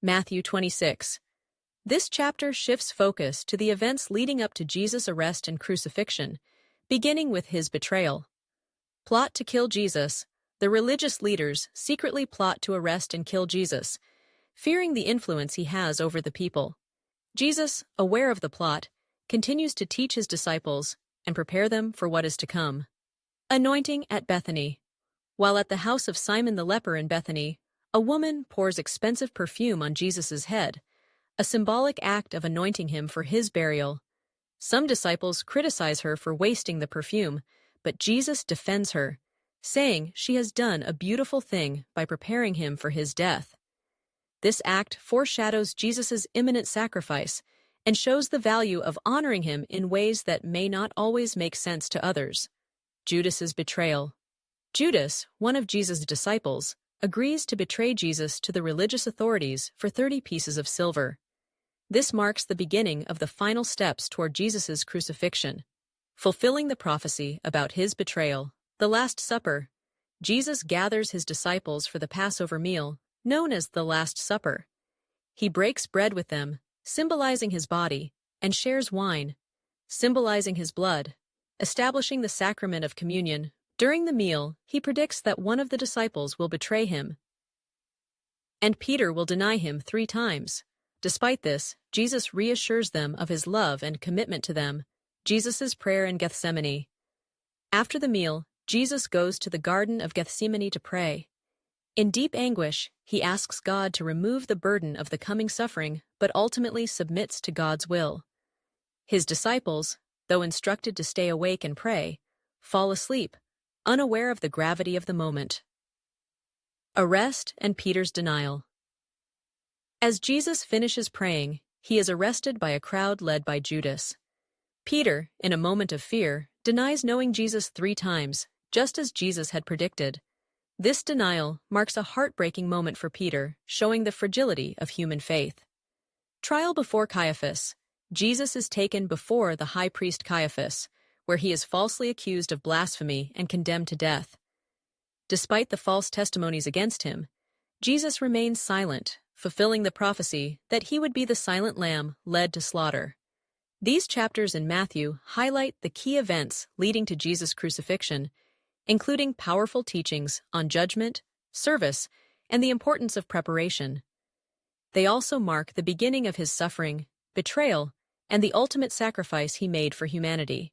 Matthew 26. This chapter shifts focus to the events leading up to Jesus' arrest and crucifixion, beginning with his betrayal. Plot to kill Jesus. The religious leaders secretly plot to arrest and kill Jesus, fearing the influence he has over the people. Jesus, aware of the plot, continues to teach his disciples and prepare them for what is to come. Anointing at Bethany. While at the house of Simon the leper in Bethany, a woman pours expensive perfume on Jesus' head, a symbolic act of anointing him for his burial. Some disciples criticize her for wasting the perfume, but Jesus defends her, saying she has done a beautiful thing by preparing him for his death. This act foreshadows Jesus' imminent sacrifice and shows the value of honoring him in ways that may not always make sense to others. Judas's betrayal. Judas, one of Jesus' disciples, agrees to betray Jesus to the religious authorities for 30 pieces of silver. This marks the beginning of the final steps toward Jesus' crucifixion, fulfilling the prophecy about his betrayal. The Last Supper. Jesus gathers his disciples for the Passover meal, known as the Last Supper. He breaks bread with them, symbolizing his body, and shares wine, symbolizing his blood, establishing the sacrament of communion. During the meal, he predicts that one of the disciples will betray him, and Peter will deny him 3 times. Despite this, Jesus reassures them of his love and commitment to them. Jesus' prayer in Gethsemane. After the meal, Jesus goes to the Garden of Gethsemane to pray. In deep anguish, he asks God to remove the burden of the coming suffering, but ultimately submits to God's will. His disciples, though instructed to stay awake and pray, fall asleep, unaware of the gravity of the moment. Arrest and Peter's denial. As Jesus finishes praying, he is arrested by a crowd led by Judas. Peter, in a moment of fear, denies knowing Jesus 3 times, just as Jesus had predicted. This denial marks a heartbreaking moment for Peter, showing the fragility of human faith. Trial before Caiaphas. Jesus is taken before the high priest Caiaphas, where he is falsely accused of blasphemy and condemned to death. Despite the false testimonies against him, Jesus remains silent, fulfilling the prophecy that he would be the silent lamb led to slaughter. These chapters in Matthew highlight the key events leading to Jesus' crucifixion, including powerful teachings on judgment, service, and the importance of preparation. They also mark the beginning of his suffering, betrayal, and the ultimate sacrifice he made for humanity.